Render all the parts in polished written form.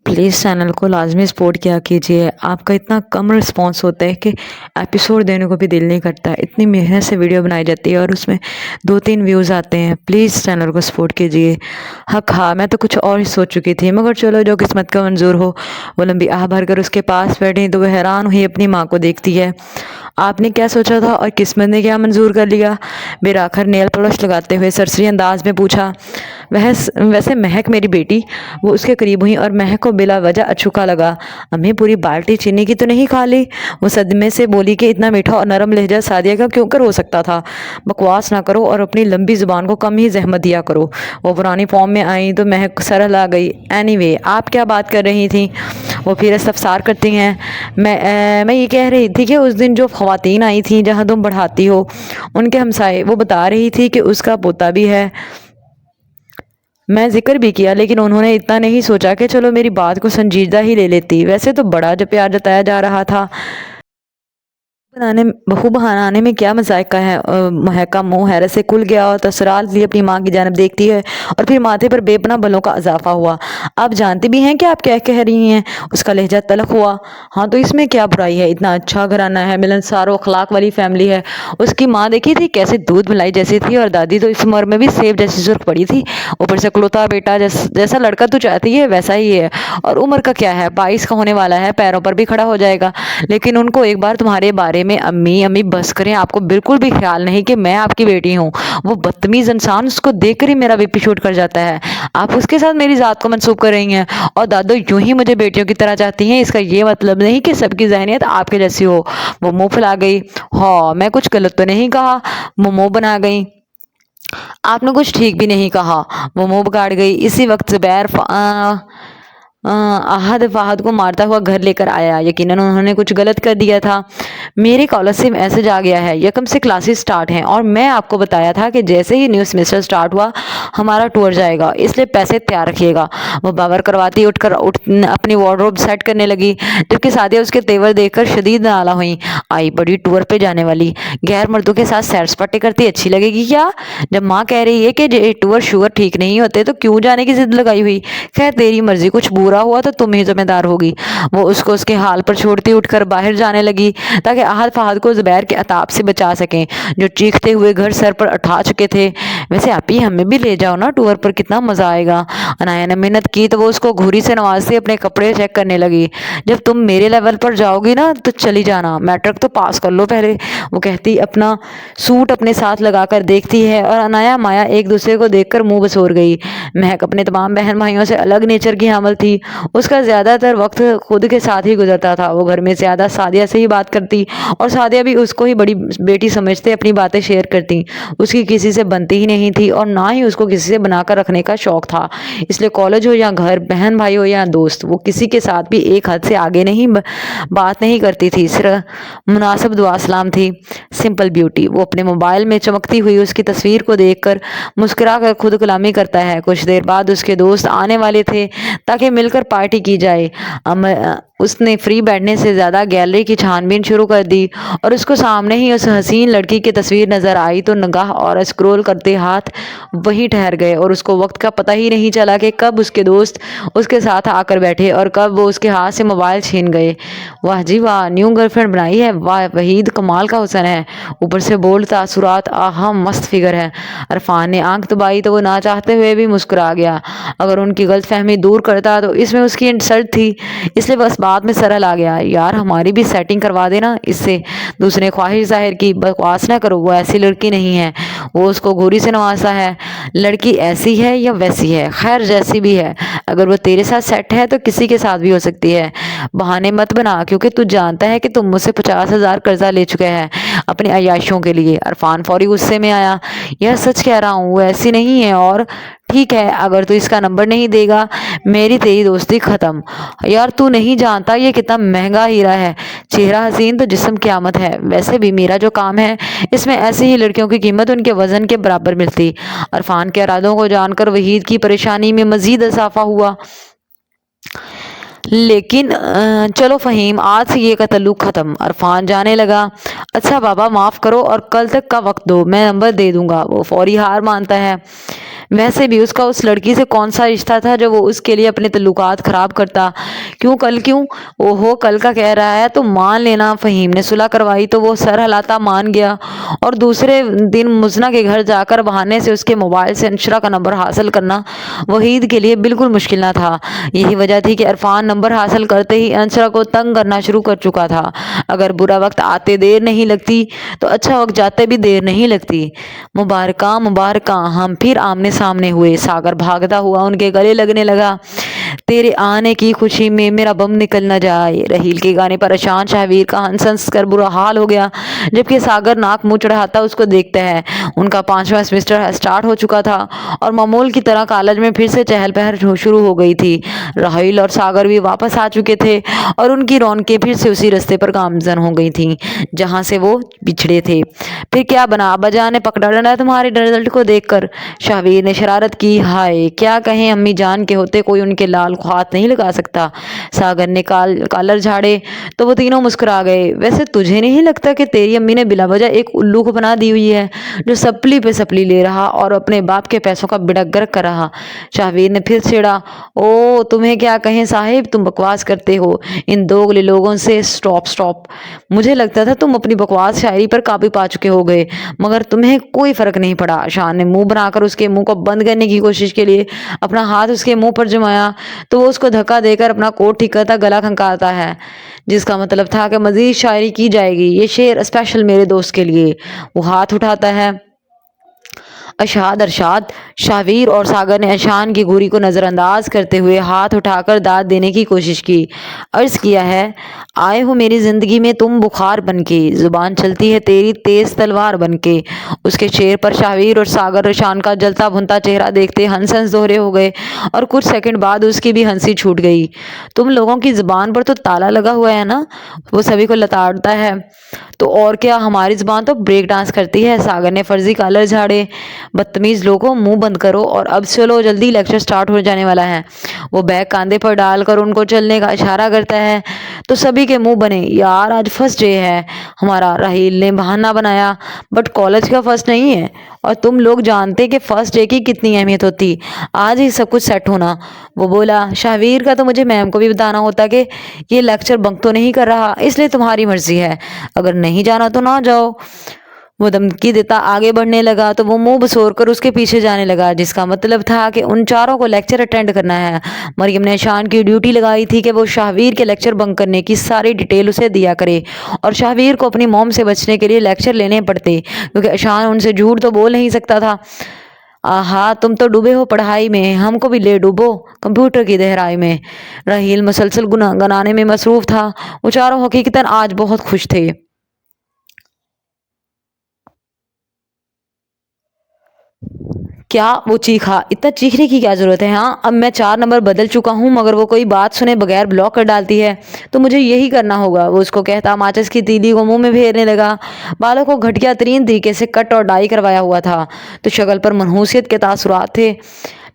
Please channel को लाज़मी support किया कीजिए। आपका इतना कम रिस्पॉन्स होता है कि एपिसोड देने को भी दिल नहीं करता। इतनी मेहनत से वीडियो बनाई जाती है और उसमें 2-3 व्यूज़ आते हैं। प्लीज़ चैनल को सपोर्ट कीजिए। हाँ, मैं तो कुछ और ही सोच चुकी थी, मगर चलो जो किस्मत का मंजूर हो। वो लंबी आह भरकर उसके पास बैठी तो वह हैरान हुई अपनी माँ को देखती है। आपने क्या सोचा था और किस्मत ने क्या मंजूर कर लिया? बेराखर नेल पॉलिश लगाते हुए सरसरी अंदाज में पूछा। वैसे महक मेरी बेटी। वो उसके करीब हुई और महक को बिला वजह अछूका लगा। अम्मी पूरी बाल्टी चीनी की तो नहीं खा ली? वो सदमे से बोली कि इतना मीठा और नरम लहजा सादिया का क्यों कर हो सकता था। बकवास ना करो और अपनी लंबी जुबान को कम ही जहमत दिया करो। वो पुरानी फॉर्म में आई तो महक सरल आ गई। एनीवे, आप क्या बात कर रही थी? वो फिर इस्तफसार करती हैं। मैं ये कह रही थी कि उस दिन जो ख़वातीन आई थी जहाँ तुम पढ़ाती हो, उनके हमसाए, वो बता रही थी कि उसका पोता भी है। मैं जिक्र भी किया, लेकिन उन्होंने इतना नहीं सोचा कि चलो मेरी बात को संजीदा ही ले लेती। वैसे तो बड़ा जो प्यार जताया जा रहा था। बहू बनाने में क्या मजाक है? महक का मुंह हैरत से खुल गया और तसरात लिए अपनी माँ की जानब देखती है और फिर माथे पर बेपना बलों का इजाफा हुआ। आप जानती भी हैं कि आप क्या कह रही हैं? उसका लहजा तलख हुआ। हाँ तो इसमें क्या बुराई है? इतना अच्छा घराना है, मिलनसार और अखलाक वाली फैमिली है। उसकी माँ देखी थी कैसे दूध मलाई जैसी थी, और दादी तो इस उम्र में भी सेब जैसी सुर्ख पड़ी थी। ऊपर से कुलौता बेटा, जैसा लड़का तू चाहती है वैसा ही है। और उम्र का क्या है, 22 का होने वाला है, पैरों पर भी खड़ा हो जाएगा। लेकिन उनको एक बार तुम्हारे बारे में अम्मी अम्मी बस करें, आपको बिल्कुल भी ख्याल नहीं कि मैं आपकी बेटी हूँ। वो बदतमीज इंसान, उसको देखकर ही मेरा बीपी शूट कर जाता है। आप उसके साथ मेरी जात को मंसूब कर रही हैं, और दादो यूं ही मुझे बेटियों की तरह चाहती हैं। इसका ये मतलब नहीं कि सबकी जहनियत आपके जैसी हो। वो मुंह फुला गई। हाँ, मैं कुछ गलत तो नहीं कहा? वो मुंह बना गई। आपने कुछ ठीक भी नहीं कहा। वो मुंह बिगाड़ गई। इसी वक्त जुबैर आहद फहद को मारता हुआ घर लेकर आया। यकीनन उन्होंने कुछ गलत कर दिया था। मेरे कॉलेज से मैसेज आ गया है, यकम से क्लासेस स्टार्ट हैं, और मैं आपको बताया था कि जैसे ही न्यू सेमेस्टर स्टार्ट हुआ हमारा टूर जाएगा, इसलिए पैसे तैयार रखिएगा। वो बाबर करवाती उठ अपनी वार्डरोब सेट करने लगी, जबकि सादिया उसके तेवर देखकर शदीद नाला हुई। आई बड़ी टूर पे जाने वाली, गैर मर्दों के साथ सैर सपाटे करती अच्छी लगेगी क्या? जब माँ कह रही है कि ये टूर शुगर ठीक नहीं होते तो क्यों जाने की जिद लगाई हुई? खैर तेरी मर्जी, कुछ बुरा हुआ तो तुम ही जिम्मेदार होगी। वो उसको उसके हाल पर छोड़ती उठकर बाहर जाने लगी ताकि आहद फहद को जुबैर के अताब से बचा सकें, जो चीखते हुए घर सर पर उठा चुके थे। वैसे आप ही हमें भी ले जाओ ना टूर पर, कितना मजा आएगा। अनाया ने मिन्नत की तो वो उसको घूरी से नवाजती अपने कपड़े चेक करने लगी। जब तुम मेरे लेवल पर जाओगी ना तो चली जाना, मैट्रिक तो पास कर लो पहले। वो कहती अपना सूट अपने साथ लगाकर देखती है, और अनाया माया एक दूसरे को देखकर मुंह बसोर गई। महक अपने तमाम बहन भाइयों से अलग नेचर की हामिल थी। उसका ज्यादातर वक्त खुद के साथ ही गुजरता था। वो घर में ज्यादा सादिया से ही बात करती, और सादिया भी उसको ही बड़ी बेटी समझते अपनी बातें शेयर करती। उसकी किसी से बनती ही नहीं थी, और ना ही उसको किसी से बनाकर रखने का शौक था। इसलिए कॉलेज हो या घर, बहन भाई हो या दोस्त, वो किसी के साथ भी एक हद से आगे नहीं बात नहीं करती थी। सिर्फ मुनासिब दुआ सलाम थी। Simple beauty. वो अपने मोबाइल में चमकती हुई उसकी तस्वीर को देखकर मुस्कुरा कर खुद कलामी करता है। कुछ देर बाद उसके दोस्त आने वाले थे ताकि मिलकर पार्टी की जाए। उसने फ्री बैठने से ज़्यादा गैलरी की छानबीन शुरू कर दी, और उसको सामने ही उस हसीन लड़की की तस्वीर नज़र आई तो निगाह और स्क्रॉल करते हाथ वहीं ठहर गए, और उसको वक्त का पता ही नहीं चला कि कब उसके दोस्त उसके साथ आकर बैठे और कब वो उसके हाथ से मोबाइल छीन गए। वाह जी वाह, न्यू गर्लफ्रेंड बनाई है, वाह वहीद कमाल का हुस्न है, ऊपर से बोल्ड तासुरात, आहा मस्त फिगर है। अरफान ने आंख दबाई तो वो ना चाहते हुए भी मुस्कुरा गया। अगर उनकी गलतफहमी दूर करता तो इसमें उसकी इंसल्ट थी, इसलिए बस बात में सरल आ गया। यार हमारी भी सेटिंग करवा देना इससे। दूसरे ख्वाहिश जाहिर की। बकवास ना करो, वो ऐसी लड़की नहीं है। वो उसको घूरी से नवासा है। लड़की ऐसी है या वैसी है, खैर जैसी भी है, अगर वो तेरे साथ सेट है तो किसी के साथ भी हो सकती है। बहाने मत बना, क्योंकि तू जानता है कि तुम मुझसे 50,000 कर्जा ले चुके हैं अपनी अयाशों के लिए। अरफान फौरी गुस्से में आया। यह सच कह रहा हूँ, वो ऐसी नहीं है, और ठीक है अगर तू इसका नंबर नहीं देगा मेरी तेरी दोस्ती खत्म। यार तू नहीं जानता ये कितना महंगा हीरा है। चेहरा हसीन तो जिस्म क़यामत है। वैसे भी मेरा जो काम है इसमें ऐसी ही लड़कियों की कीमत उनके वजन के बराबर मिलती। अरफान के इरादों को जानकर वहीद की परेशानी में मजीद इजाफा हुआ। लेकिन चलो फ़हीम, आज से ये का तल्लुक ख़त्म। अरफान जाने लगा। अच्छा बाबा माफ़ करो और कल तक का वक्त दो, मैं नंबर दे दूंगा। वो फौरी हार मानता है। वैसे भी उसका उस लड़की से कौन सा रिश्ता था जो वो उसके लिए अपने ताल्लुकात खराब करता। क्यों? ओहो, कल का कह रहा है तो मान लेना फ़हीम ने सुलह करवाई तो वो सर हिलाता मान गया, और दूसरे दिन मुज़ना के घर जाकर बहाने से उसके मोबाइल से अंशरा का नंबर हासिल करना वहीद के लिए बिल्कुल मुश्किल ना था। यही वजह थी कि इरफान नंबर हासिल करते ही अंशरा को तंग करना शुरू कर चुका था। अगर बुरा वक्त आते देर नहीं लगती तो अच्छा वक्त जाते भी देर नहीं लगती। मुबारका मुबारका, हम फिर आमने सामने हुए। सागर भागता हुआ उनके गले लगने लगा। तेरे आने की खुशी में मेरा बम निकल न जाए। रहील के गाने पर अशान शाहवीर का हंस हंस कर बुरा हाल हो गया, जबकि सागर नाक मुंह चढ़ाता उसको देखता है। उनका 5वां सेमेस्टर स्टार्ट हो चुका था और मामूल की तरह कॉलेज में फिर से चहल पहल शुरू हो गई थी। राहिल और सागर भी वापस आ चुके थे और उनकी रौनकें फिर से उसी रास्ते पर गामजन हो गई थीं जहां से वो बिछड़े थे। फिर क्या बना, अब्बाजान ने पकड़ा डंडा तुम्हारे रिजल्ट को देखकर। शाहवीर ने शरारत की। हाय, क्या कहें, अम्मी जान के होते कोई उनके लाल को हाथ नहीं लगा सकता। सागर ने कॉलर झाड़े तो वो तीनों मुस्कुरा गए। वैसे तुझे नहीं लगता कि तेरी अम्मी ने बिला वजह एक उल्लू को बना दी हुई है, जो सपली पे सपली ले रहा और अपने बाप के पैसों का बिड़क गर्क कर रहा। शाहवीर ने फिर छेड़ा। ओ तुम्हें क्या कहें साहिब, तुम बकवास करते हो इन दोगले लोगों से। स्टॉप स्टॉप, मुझे लगता था तुम अपनी बकवास शायरी पर काबू पा चुके हो गए, मगर तुम्हें कोई फर्क नहीं पड़ा। शान ने मुंह बनाकर उसके मुंह को बंद करने की कोशिश के लिए अपना हाथ उसके मुंह पर जमाया तो वो उसको धक्का देकर अपना कोट ठीक करता गला खंगालता है, जिसका मतलब था कि मजीद शायरी की जाएगी, ये शेर स्पेशल मेरे दोस्त के लिए। वो हाथ उठाता है। अशाद अरशाद। शाहवीर और सागर ने अशान की घूरी को नज़रअंदाज करते हुए हाथ उठाकर दाद देने की कोशिश की। अर्ज़ किया है, आए हो मेरी ज़िंदगी में तुम बुखार बनके, ज़ुबान चलती है तेरी तेज़ तलवार बनके। उसके शेर पर शाहवीर और सागर अशान का जलता भुनता चेहरा देखते हंस हंस दोहरे हो गए और कुछ सेकंड बाद उसकी भी हंसी छूट गई। तुम लोगों की ज़ुबान पर तो ताला लगा हुआ है ना, वो सभी को लताड़ता है। तो और क्या, हमारी ज़ुबान तो ब्रेक डांस करती है। सागर ने फर्जी कॉलर झाड़े। बदतमीज़ लोगों, मुंह बंद करो और अब चलो, जल्दी लेक्चर स्टार्ट हो जाने वाला है। वो बैग कांधे पर डालकर उनको चलने का इशारा करता है तो सभी के मुंह बने। यार आज फर्स्ट डे है हमारा, राहील ने बहाना बनाया, बट कॉलेज का फर्स्ट नहीं है और तुम लोग जानते कि फर्स्ट डे की कितनी अहमियत होती। आज ही सब कुछ सेट होना। वो बोला, शाहवीर का तो मुझे मैम को भी बताना होता कि ये लेक्चर बंक तो नहीं कर रहा, इसलिए तुम्हारी मर्जी है, अगर नहीं जाना तो ना जाओ। वो धमकी देता आगे बढ़ने लगा तो वो मुंह बसोर कर उसके पीछे जाने लगा, जिसका मतलब था कि उन चारों को लेक्चर अटेंड करना है। मरियम ने शान की ड्यूटी लगाई थी कि वो शाहवीर के लेक्चर बंक करने की सारी डिटेल उसे दिया करे और शाहवीर को अपनी मॉम से बचने के लिए लेक्चर लेने पड़ते, क्योंकि शान उनसे झूठ तो बोल नहीं सकता था। आहा, तुम तो डूबे हो पढ़ाई में, हमको भी ले डूबो कंप्यूटर की गहराई में। राहील मुसलसल गुनगुनाने में मसरूफ था। वो चारों हकीकतन आज बहुत खुश थे। क्या, वो चीखा, इतना चीखने की क्या जरूरत है। हाँ, अब मैं 4 नंबर बदल चुका हूँ, मगर वो कोई बात सुने बगैर ब्लॉक कर डालती है तो मुझे यही करना होगा। वो उसको कहता माचिस की तीली को मुंह में फेरने लगा। बालों को घटिया तरीन तरीके से कट और डाई करवाया हुआ था तो शक्ल पर मनहूसियत के तासुरात थे,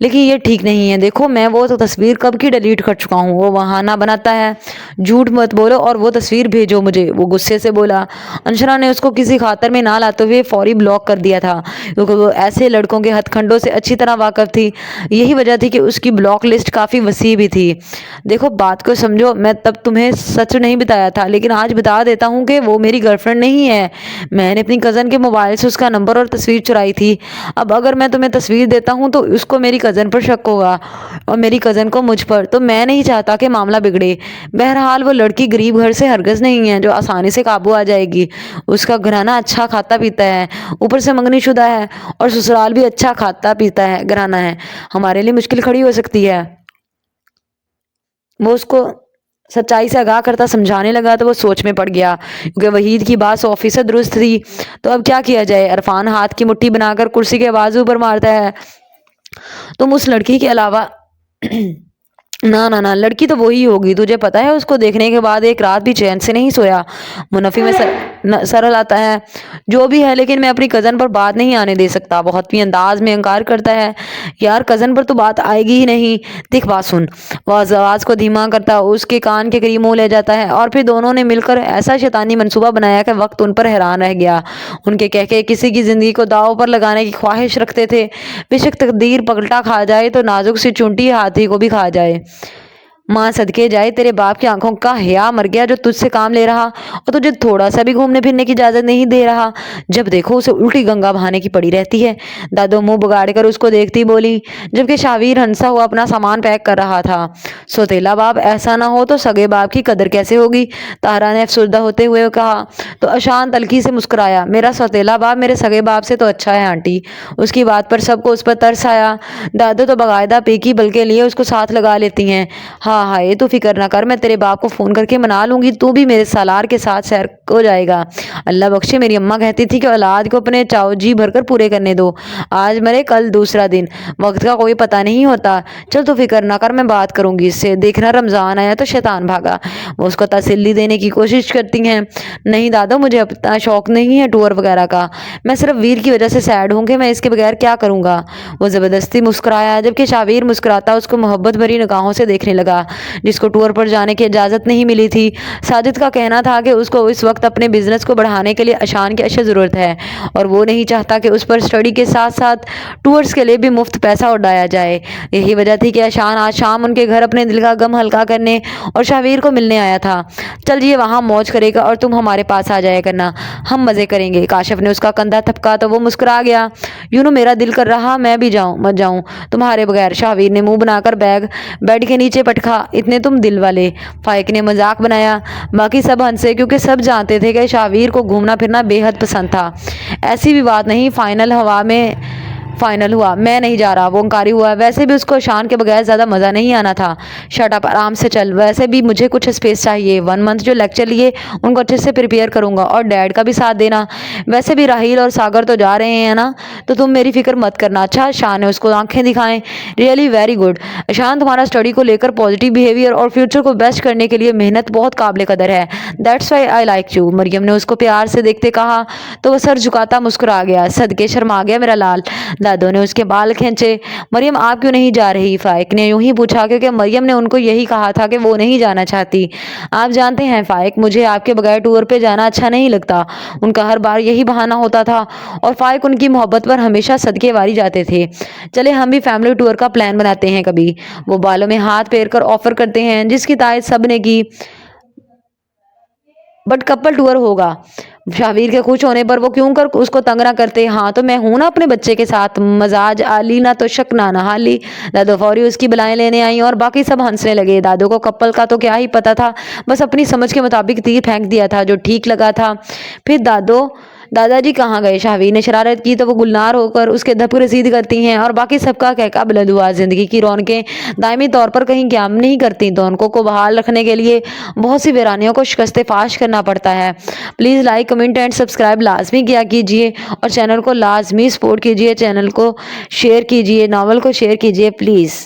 लेकिन ये ठीक नहीं है। देखो, मैं वो तो तस्वीर कब की डिलीट कर चुका हूँ। वो बहाना बनाता है। झूठ मत बोलो और वो तस्वीर भेजो मुझे, वो गुस्से से बोला। अंशरा ने उसको किसी खातर में ना लाते हुए फौरी ब्लॉक कर दिया था, क्योंकि वो ऐसे लड़कों के हथखंडों से अच्छी तरह वाकिफ थी। यही वजह थी कि उसकी ब्लॉक लिस्ट काफ़ी वसी भी थी। देखो, बात को समझो, मैं तब तुम्हें सच नहीं बताया था, लेकिन आज बता देता हूँ कि वो मेरी गर्लफ्रेंड नहीं है। मैंने अपनी कज़न के मोबाइल से उसका नंबर और तस्वीर चुराई थी। अब अगर मैं तुम्हें तस्वीर देता हूँ तो उसको मेरी कज़न पर शक होगा और मेरी कज़न को मुझ पर, तो मैं नहीं चाहता कि मामला बिगड़े। बहरहाल वो लड़की गरीब घर से हरगज़ नहीं है जो आसानी से काबू आ जाएगी। उसका घराना अच्छा खाता पीता है, ऊपर से मंगनी शुदा है, और ससुराल भी अच्छा खाता पीता है घराना है। हमारे लिए मुश्किल खड़ी हो सकती है। वो उसको सच्चाई से आगाह करता समझाने लगा तो वो सोच में पड़ गया, क्योंकि वहीद की बात 100% दुरुस्त थी। तो अब क्या किया जाए। इरफान हाथ की मुट्ठी बनाकर कुर्सी के बाजू पर मारता है। तुम उस लड़की के अलावा ना ना ना, लड़की तो वही होगी, तुझे पता है उसको देखने के बाद एक रात भी चैन से नहीं सोया। मुनफ़ी में सरल आता है, जो भी है, लेकिन मैं अपनी कज़न पर बात नहीं आने दे सकता। बहुत ही अंदाज में इनकार करता है। यार कज़न पर तो बात आएगी ही नहीं। देख बात सुन। वो आवाज़ को धीमा करता उसके कान के करीब मुंह ले जाता है और फिर दोनों ने मिलकर ऐसा शैतानी मंसूबा बनाया कि वक्त उन पर हैरान रह गया। उनके कहके किसी की ज़िंदगी को दाव पर लगाने की ख्वाहिश रखते थे। बेशक तकदीर पलटा खा जाए तो नाजुक सी चुंटी हाथी को भी खा जाए। माँ सदके जाए तेरे बाप की आंखों का हया मर गया, जो तुझसे काम ले रहा और तुझे थोड़ा सा भी घूमने फिरने की इजाजत नहीं दे रहा। जब देखो उसे उल्टी गंगा बहाने की पड़ी रहती है। दादो मुंह बिगाड़ कर उसको देखती बोली, जबकि शावीर हंसा हुआ अपना सामान पैक कर रहा था। सोतेला बाप, ऐसा ना हो तो सगे बाप की कदर कैसे होगी? तारा ने अफसुर्दा होते हुए कहा। तो अशांत तलखी से मुस्कुराया, मेरा सौतेला बाप मेरे सगे बाप से तो अच्छा है आंटी। उसकी बात पर सबको उस पर तरस आया। दादो तो बाकायदा पेकी बल्कि लिए उसको साथ लगा लेती हैं। हाँ हाँ, ये तो फिक्र ना कर, मैं तेरे बाप को फ़ोन करके मना लूँगी, तू भी मेरे सालार के साथ सैर हो जाएगा। अल्लाह बख्शे, मेरी अम्मा कहती थी कि औलाद को अपने चाव जी भरकर पूरे करने दो। आज मरे कल दूसरा दिन, वक्त का कोई पता नहीं होता। चल तू फिक्र ना कर, मैं बात करूँगी इससे। देखना रमज़ान आया तो शैतान भागा। वो उसको तसल्ली देने की कोशिश करती हैं। नहीं दादा, मुझे अपना शौक़ नहीं है टूर वगैरह का। मैं सिर्फ वीर की वजह से सैड हूँ कि मैं इसके बगैर क्या करूँगा। वो ज़बरदस्ती मुस्कुराया, जबकि शावीर मुस्कुराता उसको मोहब्बत भरी निगाहों से देखने लगा। जिसको टूर पर जाने की इजाज़त नहीं मिली थी। साजिद का कहना था कि उसको इस वक्त अपने बिजनेस को बढ़ाने के लिए अशान की अशद ज़रूरत है और वो नहीं चाहता कि उस पर स्टडी के साथ साथ टूर्स के लिए भी मुफ्त पैसा उड़ाया जाए। यही वजह थी कि अशान आज शाम उनके घर अपने दिल का गम हल्का करने और शावीर को मिलने आया था। चल ये वहाँ मौज करेगा और तुम हमारे पास आ जाया करना, हम मज़े करेंगे। काशिफ ने उसका कंधा थपका तो वो मुस्कुरा गया। यूनो मेरा दिल कर रहा मैं भी जाऊँ मत जाऊँ तुम्हारे बगैर। शावीर ने मुंह बनाकर बैग बेड के नीचे पटका। इतने तुम दिल वाले, फाइक ने मजाक बनाया। बाकी सब हंसे क्योंकि सब जानते थे कि शावीर को घूमना फिरना बेहद पसंद था। ऐसी भी बात नहीं, फाइनल हुआ, मैं नहीं जा रहा, वो इंकारी हुआ। वैसे भी उसको शान के बगैर ज़्यादा मज़ा नहीं आना था। शट अप, आराम से चल, वैसे भी मुझे कुछ स्पेस चाहिए। 1 मंथ जो लेक्चर लिए उनको अच्छे से प्रिपेयर करूँगा और डैड का भी साथ देना। वैसे भी राहील और सागर तो जा रहे हैं ना, तो तुम मेरी फिक्र मत करना। अच्छा, शान ने उसको आंखें दिखाएं। रियली वेरी गुड शान, तुम्हारा स्टडी को लेकर पॉजिटिव बिहेवियर और फ्यूचर को बेस्ट करने के लिए मेहनत बहुत काबिल कदर है। That's why I like you, Maryam ने उसको प्यार से देखते कहा तो वह सर झुकाता मुस्कुरा गया। सदके शर्मा गया मेरा लाल। दादो ने उसके बाल खींचे। मरियम आप क्यों नहीं जा रही? फाइक ने यूं ही पूछा क्योंकि मरियम ने उनको यही कहा था कि वो नहीं जाना चाहती। आप जानते हैं फाइक, मुझे आपके बगैर टूर पे जाना अच्छा नहीं लगता। उनका हर बार यही बहाना होता था और फाइक उनकी मोहब्बत पर हमेशा सदके वारी जाते थे। चले हम भी फैमिली टूर का प्लान बनाते हैं कभी। वो बालों में हाथ फेर कर ऑफर करते हैं, जिसकी तायद सब ने की। बट कपल टूर होगा। शावीर के खुश होने पर वो क्यों कर उसको तंग ना करते। हाँ तो मैं हूं ना अपने बच्चे के साथ, मजाज आली ना तो शक ना नहाली। दादो फौरी उसकी बलाएं लेने आई और बाकी सब हंसने लगे। दादो को कपल का तो क्या ही पता था, बस अपनी समझ के मुताबिक तीर फेंक दिया था जो ठीक लगा था। फिर दादाजी कहाँ गए? शावीर ने शरारत की तो वो गुलनार होकर उसके धप रसीद करती हैं और बाकी सबका कहका बुलंद हुआ। जिंदगी की रौनकें दायमी तौर पर कहीं क्याम नहीं करती, तो उनको को बहाल रखने के लिए बहुत सी वीरानियों को शिकस्त फाश करना पड़ता है। Please like comment and subscribe लाजमी किया कीजिए और चैनल को लाजमी सपोर्ट कीजिए। चैनल को शेयर कीजिए, नावल को शेयर कीजिए प्लीज़।